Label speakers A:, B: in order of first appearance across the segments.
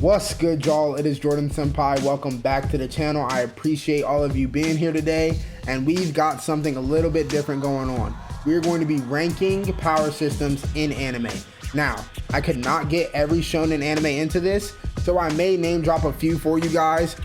A: What's good, y'all? It is Jordan Senpai. Welcome back to the channel. I appreciate all of you being here today, and we've got something a little bit different going on. We're going to be ranking power systems in anime. Now, I could not get every shonen anime into this, so I may name drop a few for you guys,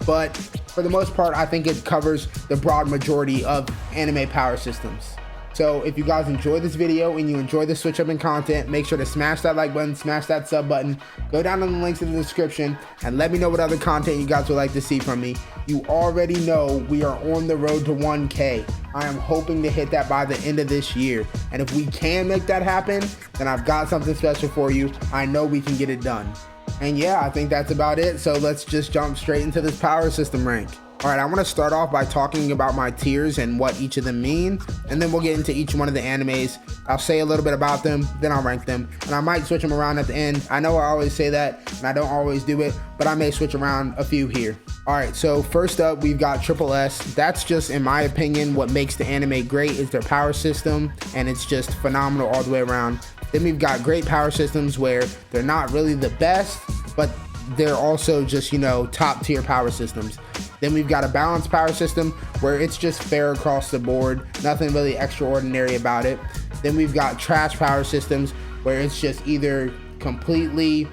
A: but for the most part, I think it covers the broad majority of anime power systems. So if you guys enjoy this video and you enjoy the switch up in content, make sure to smash that like button, smash that sub button, go down on the links in the description, and let me know what other content you guys would like to see from me. You already know we are on the road to 1K. I am hoping to hit that by the end of this year. And if we can make that happen, then I've got something special for you. I know we can get it done. And yeah, I think that's about it. So let's just jump straight into this power system rank. All right, I want to start off by talking about my tiers and what each of them mean, and then we'll get into each one of the animes. I'll say a little bit about them, then I'll rank them, and I might switch them around at the end. I know I always say that, and I don't always do it, but I may switch around a few here. All right, so first up, we've got Triple S. That's just, in my opinion, what makes the anime great is their power system, and it's just phenomenal all the way around. Then we've got great power systems where they're not really the best, but they're also just, you know, top tier power systems. Then we've got a balanced power system where it's just fair across the board, nothing really extraordinary about it. Then we've got trash power systems where it's just either completely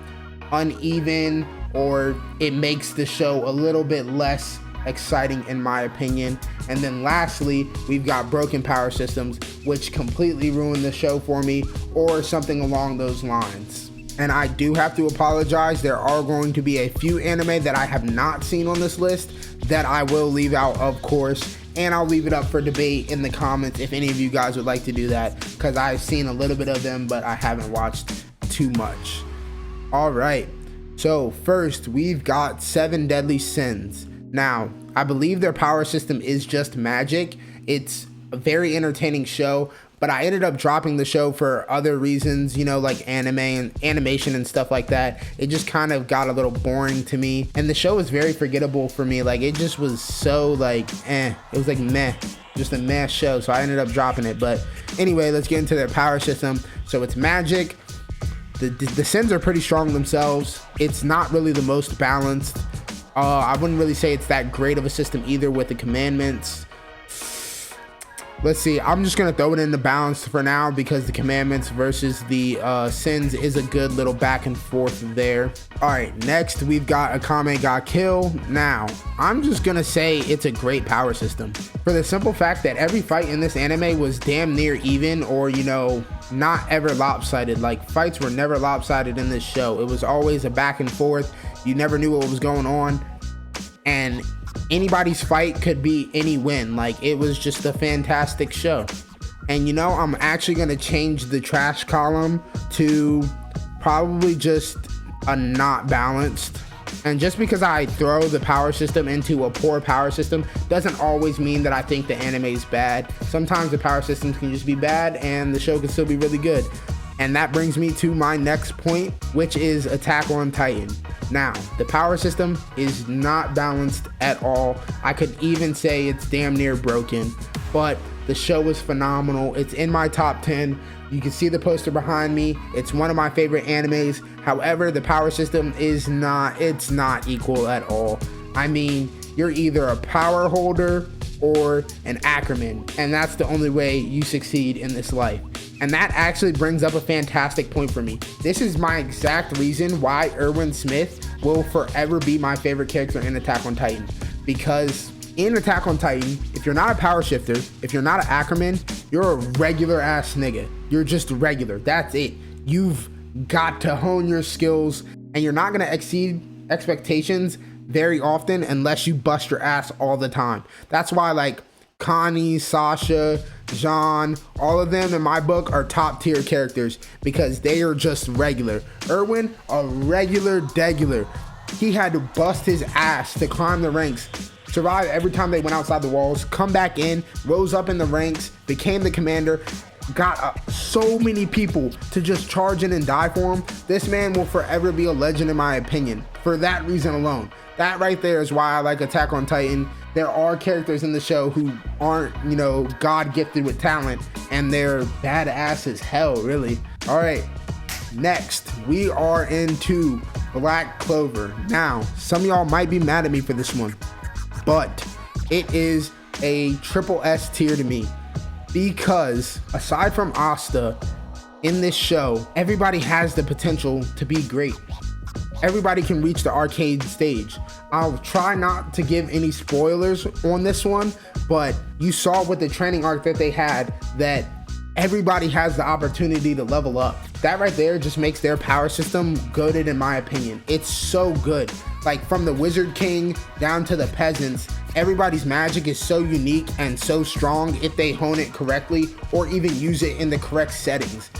A: uneven or it makes the show a little bit less exciting in my opinion. And then lastly, we've got broken power systems which completely ruin the show for me or something along those lines. And I do have to apologize, there are going to be a few anime that I have not seen on this list that I will leave out, of course, and I'll leave it up for debate in the comments if any of you guys would like to do that, because I've seen a little bit of them, but I haven't watched too much. All right, so first we've got Seven Deadly Sins. Now, I believe their power system is just magic. It's a very entertaining show, but I ended up dropping the show for other reasons, you know, like anime and animation and stuff like that. It just kind of got a little boring to me. And the show was very forgettable for me. Like, it just was so like, it was like meh, just a meh show. So I ended up dropping it. But anyway, let's get into their power system. So it's magic. The sins are pretty strong themselves. It's not really the most balanced. I wouldn't really say it's that great of a system either with the commandments. Let's see, I'm just gonna throw it in the balance for now because the commandments versus the sins is a good little back and forth there. All right, next we've got Akame ga Kill. Now, I'm just gonna say it's a great power system for the simple fact that every fight in this anime was damn near even or, you know, not ever lopsided. Like, fights were never lopsided in this show. It was always a back and forth. You never knew what was going on. And anybody's fight could be any win. Like, it was just a fantastic show. And you know, I'm actually gonna change the trash column to probably just a not balanced. And just because I throw the power system into a poor power system doesn't always mean that I think the anime is bad. Sometimes the power systems can just be bad and the show can still be really good. And that brings me to my next point, which is Attack on Titan. Now, the power system is not balanced at all. I could even say it's damn near broken, but the show is phenomenal. It's in my top 10. You can see the poster behind me. It's one of my favorite animes. However, the power system is it's not equal at all. I mean, you're either a power holder or an Ackerman, and that's the only way you succeed in this life. And that actually brings up a fantastic point for me. This is my exact reason why Erwin Smith will forever be my favorite character in Attack on Titan. Because in Attack on Titan, if you're not a power shifter, if you're not an Ackerman, you're a regular ass nigga. You're just regular. That's it. You've got to hone your skills, and you're not gonna exceed expectations very often unless you bust your ass all the time. That's why, like, Connie, Sasha, Jean, all of them in my book are top tier characters because they are just regular. Erwin, a regular degular. He had to bust his ass to climb the ranks, survive every time they went outside the walls, come back in, rose up in the ranks, became the commander, got so many people to just charge in and die for him. This man will forever be a legend in my opinion for that reason alone. That right there is why I like Attack on Titan. There are characters in the show who aren't, you know, God gifted with talent, and they're badass as hell, really. All right, Next, we are into Black Clover. Now, some of y'all might be mad at me for this one, but it is a triple S tier to me because aside from Asta in this show, everybody has the potential to be great. Everybody can reach the arcade stage. I'll try not to give any spoilers on this one, but you saw with the training arc that they had that everybody has the opportunity to level up. That right there just makes their power system goated in my opinion. It's so good. Like from the Wizard King down to the peasants, everybody's magic is so unique and so strong if they hone it correctly or even use it in the correct settings.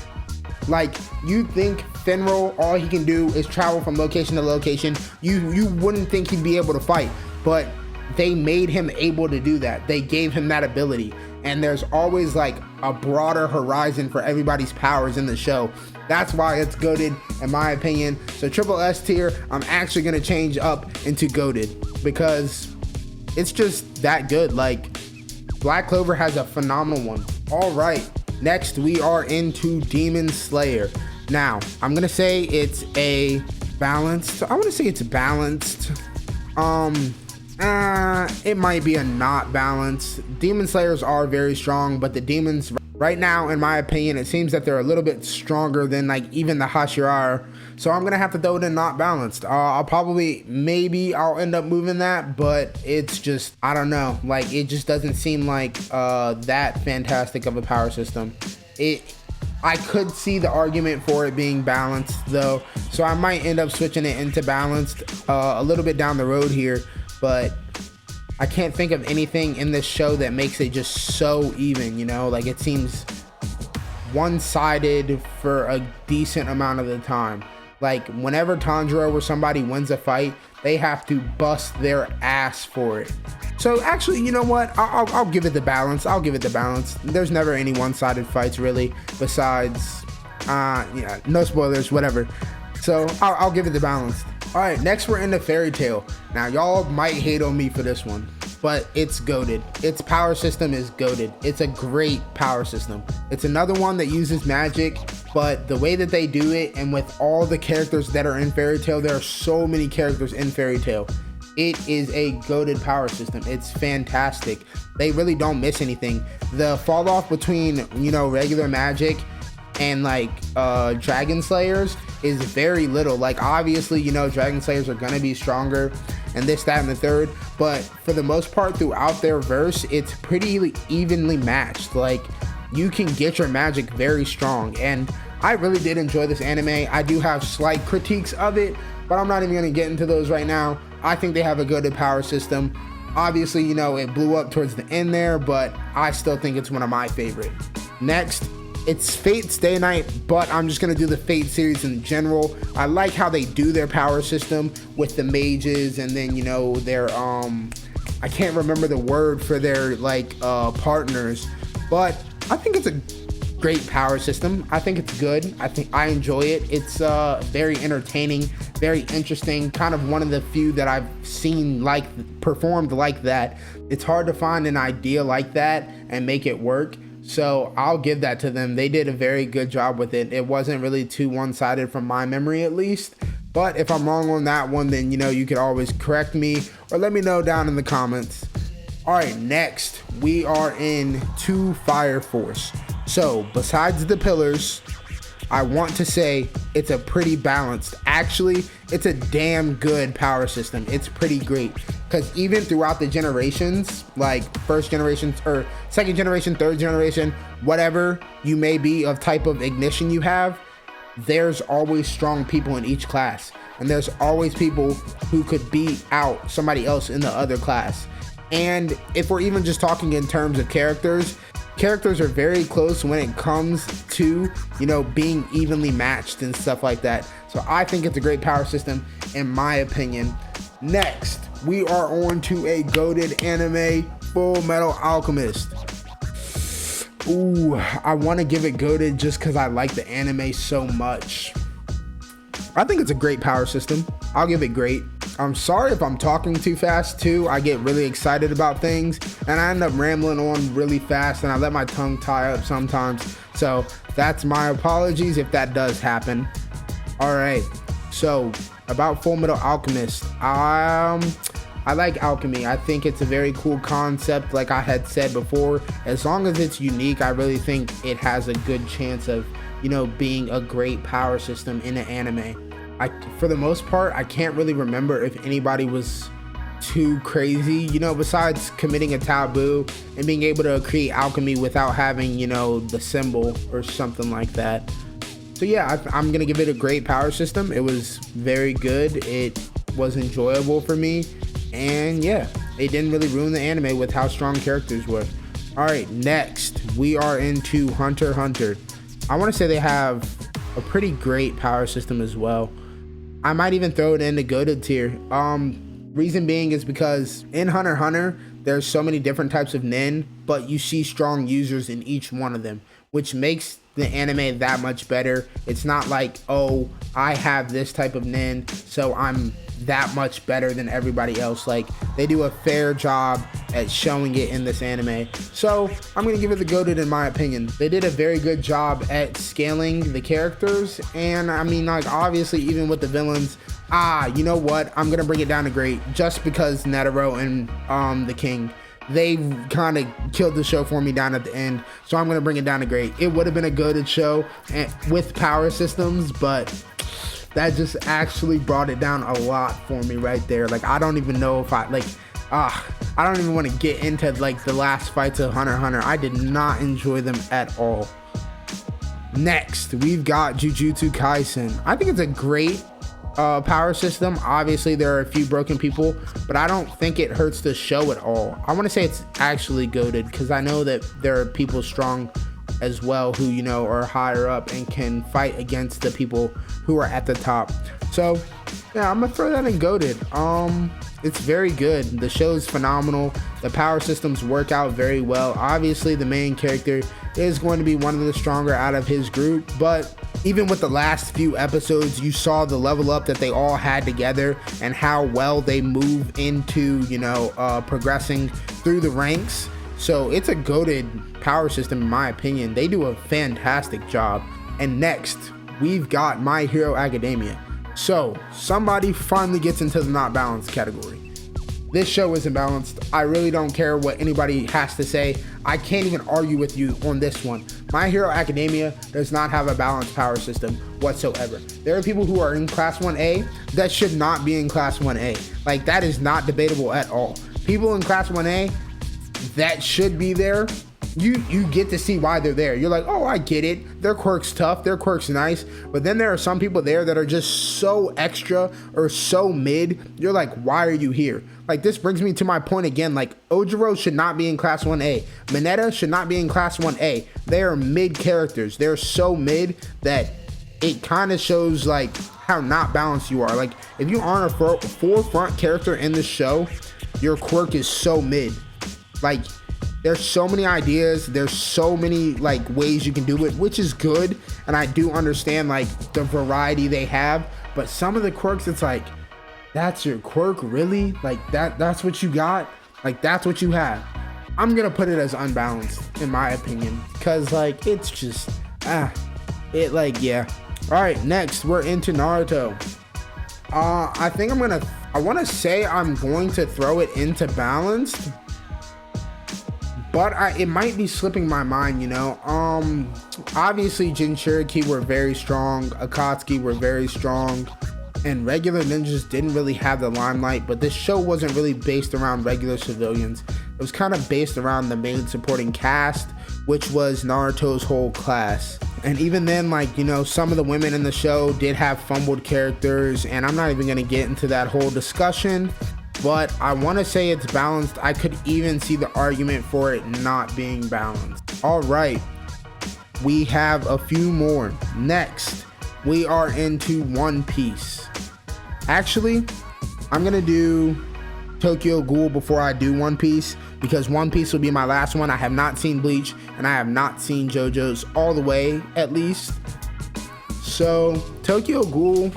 A: Like, you think Finral, all he can do is travel from location to location. You wouldn't think he'd be able to fight, but they made him able to do that. They gave him that ability. And there's always like a broader horizon for everybody's powers in the show. That's why it's goated in my opinion. So triple S tier, I'm actually gonna change up into goated because it's just that good. Like, Black Clover has a phenomenal one. All right. Next, we are into Demon Slayer. Now, I'm gonna say it's a balanced. I want to say it's balanced. It might be a not balanced. Demon Slayers are very strong, but the demons right now, in my opinion, it seems that they're a little bit stronger than like even the Hashirara. So I'm gonna have to throw it in not balanced. I'll probably, maybe I'll end up moving that, but it's just, I don't know. Like, it just doesn't seem like that fantastic of a power system. I could see the argument for it being balanced though, so I might end up switching it into balanced a little bit down the road here, but I can't think of anything in this show that makes it just so even, you know? Like, it seems one-sided for a decent amount of the time. Like, whenever Tanjiro or somebody wins a fight, they have to bust their ass for it. So actually, you know what? I'll give it the balance. I'll give it the balance. There's never any one-sided fights really, besides, yeah, no spoilers, whatever. So I'll give it the balance. All right, next we're into Fairy Tail. Now, y'all might hate on me for this one, but it's goated. Its power system is goated. It's a great power system. It's another one that uses magic, but the way that they do it, and with all the characters that are in Fairy Tail, there are so many characters in Fairy Tail. It is a goated power system. It's fantastic. They really don't miss anything. The fall off between, you know, regular magic and like Dragon Slayers is very little. Like, obviously, you know, Dragon Slayers are gonna be stronger and this, that, and the third, but for the most part throughout their verse, it's pretty evenly matched. Like, you can get your magic very strong, and I really did enjoy this anime. I do have slight critiques of it, but I'm not even gonna get into those right now. I think they have a good power system. Obviously, you know, it blew up towards the end there, but I still think it's one of my favorite. Next, it's Fate Stay Night, but I'm just gonna do the Fate series in general. I like how they do their power system with the mages, and then, you know, their I can't remember the word for their like partners, but I think it's a great power system. I think it's good. I think I enjoy it. It's very entertaining, very interesting, kind of one of the few that I've seen like performed like that. It's hard to find an idea like that and make it work. So I'll give that to them. They did a very good job with it. It wasn't really too one-sided from my memory at least. But if I'm wrong on that one, then, you know, you could always correct me or let me know down in the comments. All right, next we are into Fire Force. So besides the pillars, I want to say it's a pretty balanced. Actually, it's a damn good power system. It's pretty great because even throughout the generations, like first generation or second generation, third generation, whatever you may be of type of ignition you have, there's always strong people in each class, and there's always people who could beat out somebody else in the other class. And if we're even just talking in terms of characters are very close when it comes to, you know, being evenly matched and stuff like that. So I think it's a great power system in my opinion. Next, we are on to a goated anime, Full Metal Alchemist. Ooh, I want to give it goated just because I like the anime so much. I think it's a great power system. I'll give it great. I'm sorry if I'm talking too fast too. I get really excited about things and I end up rambling on really fast and I let my tongue tie up sometimes. So that's my apologies if that does happen. All right, so about Full Metal Alchemist, I like alchemy. I think it's a very cool concept. Like I had said before, as long as it's unique, I really think it has a good chance of, being a great power system in an anime. For the most part, I can't really remember if anybody was too crazy, besides committing a taboo and being able to create alchemy without having, the symbol or something like that. So yeah, I'm gonna give it a great power system. It was very good. It was enjoyable for me. And yeah, it didn't really ruin the anime with how strong characters were. All right, next we are into Hunter x Hunter. I want to say they have a pretty great power system as well. I might even throw it in the goated tier. Reason being is because in Hunter x Hunter, there's so many different types of nin, but you see strong users in each one of them, which makes the anime that much better. It's not like, oh, I have this type of nin, so I'm that much better than everybody else. Like, they do a fair job at showing it in this anime. So I'm gonna give it the goated in my opinion. They did a very good job at scaling the characters, and I mean, like, obviously even with the villains, you know what, I'm gonna bring it down to great just because Naruto and the King, they kind of killed the show for me down at the end. So I'm gonna bring it down to great. It would have been a goated show with power systems, but that just actually brought it down a lot for me right there. Like, I don't even know if I don't even want to get into like the last fights of Hunter x Hunter. I did not enjoy them at all. Next, we've got Jujutsu Kaisen. I think it's a great power system. Obviously there are a few broken people, but I don't think it hurts the show at all. I want to say it's actually goated because I know that there are people strong as well who, are higher up and can fight against the people who are at the top. So yeah, I'm gonna throw that in goated. It's very good. The show is phenomenal. The power systems work out very well. Obviously the main character is going to be one of the stronger out of his group, but even with the last few episodes, you saw the level up that they all had together and how well they move into, progressing through the ranks. So it's a goated power system in my opinion. They do a fantastic job. And next, we've got My Hero Academia. So somebody finally gets into the not balanced category. This show isn't balanced. I really don't care what anybody has to say. I can't even argue with you on this one. My Hero Academia does not have a balanced power system whatsoever. There are people who are in Class 1A that should not be in Class 1A. Like, that is not debatable at all. People in Class 1A that should be there, you get to see why they're there. You're like, oh, I get it. Their quirk's tough. Their quirk's nice. But then there are some people there that are just so extra or so mid. You're like, why are you here? Like, this brings me to my point again. Like, Ojiro should not be in Class 1A. Mineta should not be in Class 1A. They are mid characters. They're so mid that it kind of shows like how not balanced you are. Like, if you aren't a forefront character in the show, your quirk is so mid. Like, there's so many ideas, there's so many like ways you can do it, which is good, and I do understand like the variety they have, but some of the quirks, it's like, that's your quirk, really? Like, that's what you got? Like, that's what you have? I'm gonna put it as unbalanced in my opinion, because like, it's just yeah. All right, next we're into Naruto. I want to say I'm going to throw it into balanced, but it might be slipping my mind, Obviously Jinchuriki were very strong, Akatsuki were very strong, and regular ninjas didn't really have the limelight, but this show wasn't really based around regular civilians. It was kind of based around the main supporting cast, which was Naruto's whole class. And even then, like, some of the women in the show did have fumbled characters, and I'm not even going to get into that whole discussion, but I want to say it's balanced. I could even see the argument for it not being balanced. All right, we have a few more. Next, we are into One Piece. Actually, I'm going to do Tokyo Ghoul before I do One Piece, because One Piece will be my last one. I have not seen Bleach, and I have not seen JoJo's all the way, at least. So, Tokyo Ghoul,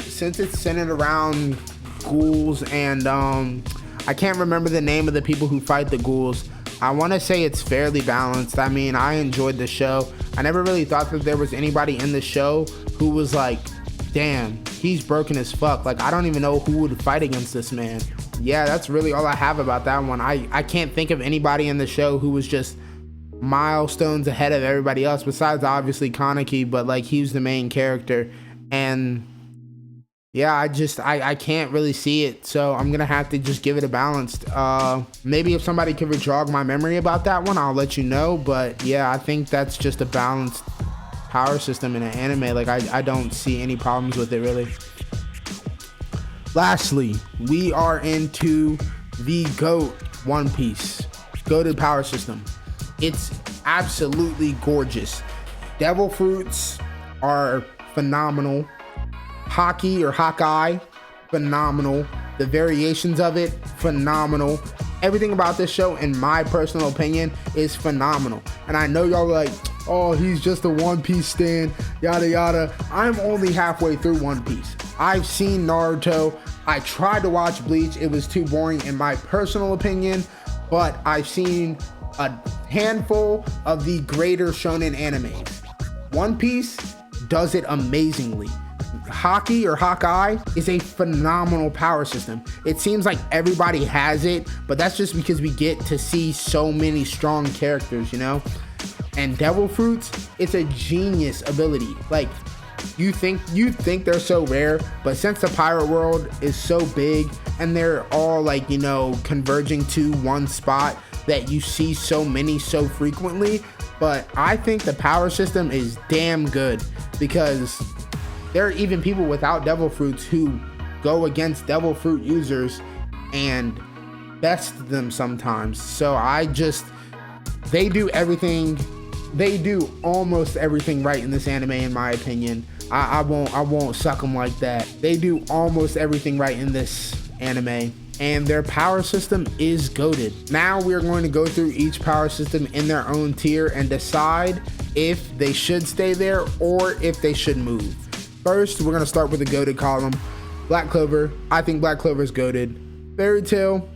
A: since it's centered around ghouls and I can't remember the name of the people who fight the ghouls, I want to say it's fairly balanced. I mean, I enjoyed the show. I never really thought that there was anybody in the show who was like damn, he's broken as fuck. Like, I don't even know who would fight against this man. Yeah, that's really all I have about that one. I can't think of anybody in the show who was just milestones ahead of everybody else, besides obviously Kaneki, but like, he was the main character. And yeah, I can't really see it, so I'm gonna have to just give it a balanced. Maybe if somebody could jog my memory about that one, I'll let you know. But yeah, I think that's just a balanced power system in an anime. Like, I don't see any problems with it, really. Lastly, we are into the GOAT One Piece. GOATed power system. It's absolutely gorgeous. Devil fruits are phenomenal. Haki or Hawkeye, phenomenal. The variations of it, phenomenal. Everything about this show, in my personal opinion, is phenomenal. And I know y'all are like, oh, he's just a One Piece stan, yada yada. I'm only halfway through One Piece. I've seen Naruto. I tried to watch Bleach. It was too boring in my personal opinion, but I've seen a handful of the greater shonen animes. One Piece does it amazingly. Haki or Hawkeye is a phenomenal power system. It seems like everybody has it, but that's just because we get to see so many strong characters, you know? And Devil Fruits, it's a genius ability. Like, you think they're so rare, but since the pirate world is so big and they're all like, you know, converging to one spot, that you see so many so frequently. But I think the power system is damn good, because there are even people without Devil Fruits who go against Devil Fruit users and best them sometimes. So they do almost everything right in this anime, in my opinion. I won't suck them like that. They do almost everything right in this anime, and their power system is goated. Now we're going to go through each power system in their own tier and decide if they should stay there or if they should move. First, we're going to start with the goated column. Black Clover. I think Black Clover is goated. Fairy Tail.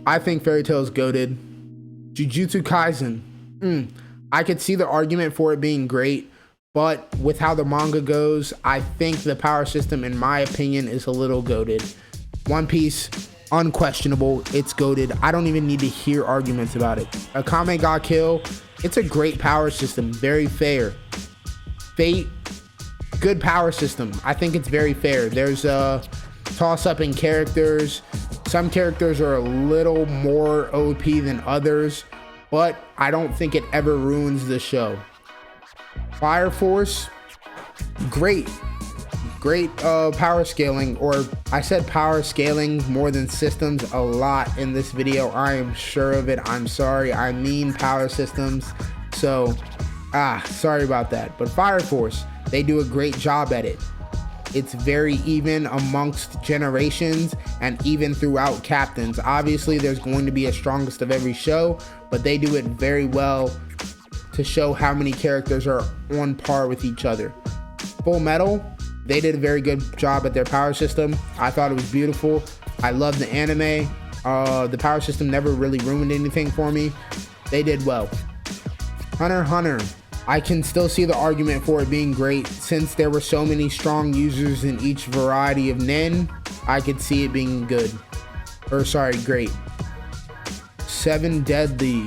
A: I think Fairy Tail is goated. Jujutsu Kaisen. I could see the argument for it being great, but with how the manga goes, I think the power system, in my opinion, is a little goated. One Piece, unquestionable, it's goated. I don't even need to hear arguments about it. Akame ga Kill, it's a great power system, very fair. Fate, good power system. I think it's very fair. There's a toss up in characters. Some characters are a little more OP than others, but I don't think it ever ruins the show. Fire Force, great power scaling, or I said power scaling more than systems a lot in this video. I am sure of it. I'm sorry. I mean power systems. So, sorry about that. But Fire Force, they do a great job at it. It's very even amongst generations and even throughout captains. Obviously, there's going to be a strongest of every show, but they do it very well to show how many characters are on par with each other. Full Metal, they did a very good job at their power system. I thought it was beautiful. I love the anime. The power system never really ruined anything for me. They did well. Hunter x Hunter, I can still see the argument for it being great. Since there were so many strong users in each variety of nin, I could see it being good. Great. Seven Deadly.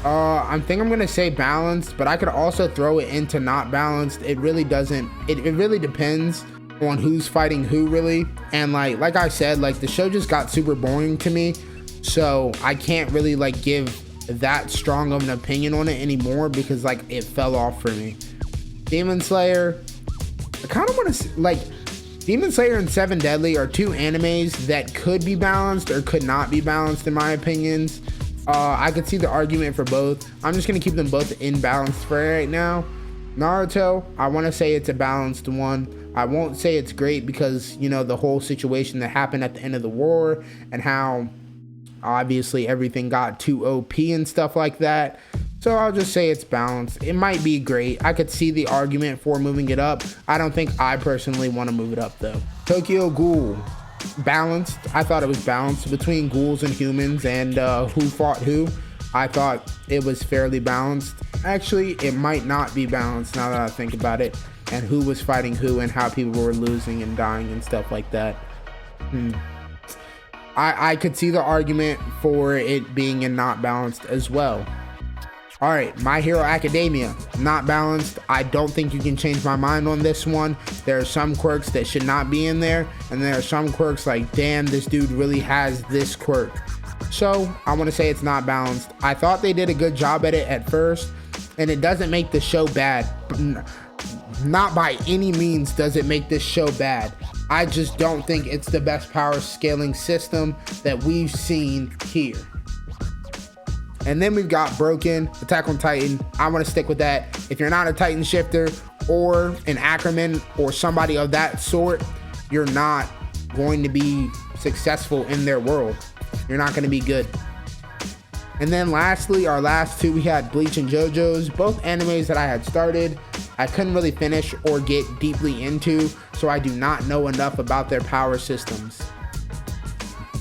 A: I think I'm gonna say balanced, but I could also throw it into not balanced. It really doesn't. It really depends on who's fighting who, really. And like I said, like, the show just got super boring to me, so I can't really like give that strong of an opinion on it anymore, because like it fell off for me. Demon Slayer, I kind of want to like, Demon Slayer and Seven Deadly are two animes that could be balanced or could not be balanced, in my opinions. I could see the argument for both. I'm just gonna keep them both in balance for right now. Naruto, I want to say it's a balanced one. I won't say it's great, because, you know, the whole situation that happened at the end of the war and how obviously everything got too OP and stuff like that. So I'll just say it's balanced. It might be great. I could see the argument for moving it up. I don't think I personally want to move it up though. Tokyo Ghoul, balanced. I thought it was balanced between ghouls and humans, and who fought who. I thought it was fairly balanced. Actually, it might not be balanced now that I think about it. and who was fighting who and how people were losing and dying and stuff like that. I could see the argument for it being not balanced as well. All right, My Hero Academia, not balanced. I don't think you can change my mind on this one. There are some quirks that should not be in there, and there are some quirks like, damn, this dude really has this quirk. So I want to say it's not balanced. I thought they did a good job at it at first, and it doesn't make the show bad. Not by any means does it make this show bad. I just don't think it's the best power scaling system that we've seen here. And then we've got Broken, Attack on Titan. I want to stick with that. If you're not a Titan shifter or an Ackerman or somebody of that sort, you're not going to be successful in their world. You're not going to be good. And then lastly, our last two, we had Bleach and JoJo's, both animes that I had started. I couldn't really finish or get deeply into, so I do not know enough about their power systems.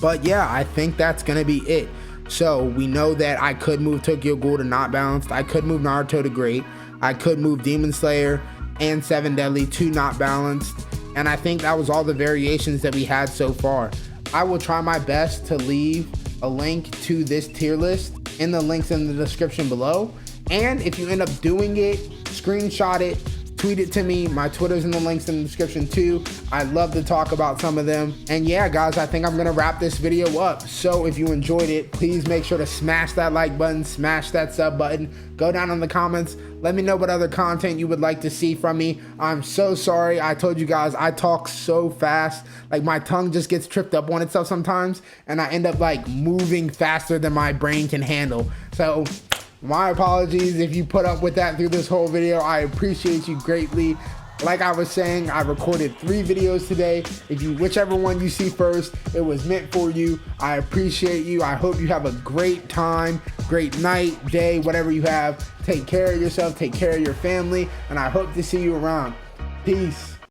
A: But yeah, I think that's going to be it. So we know that I could move Tokyo Ghoul to not balanced. I could move Naruto to great. I could move Demon Slayer and Seven Deadly to not balanced. And I think that was all the variations that we had so far. I will try my best to leave a link to this tier list in the links in the description below. And if you end up doing it, screenshot it, tweet it to me. My Twitter's in the links in the description too. I'd love to talk about some of them. And yeah, guys, I think I'm gonna wrap this video up. So if you enjoyed it, please make sure to smash that like button, smash that sub button, go down in the comments. Let me know what other content you would like to see from me. I'm so sorry. I told you guys, I talk so fast. Like my tongue just gets tripped up on itself sometimes, and I end up like moving faster than my brain can handle. So my apologies if you put up with that through this whole video. I appreciate you greatly. Like I was saying, I recorded 3 videos today. Whichever one you see first, it was meant for you. I appreciate you. I hope you have a great time, great night, day, whatever you have. Take care of yourself, take care of your family, and I hope to see you around. Peace.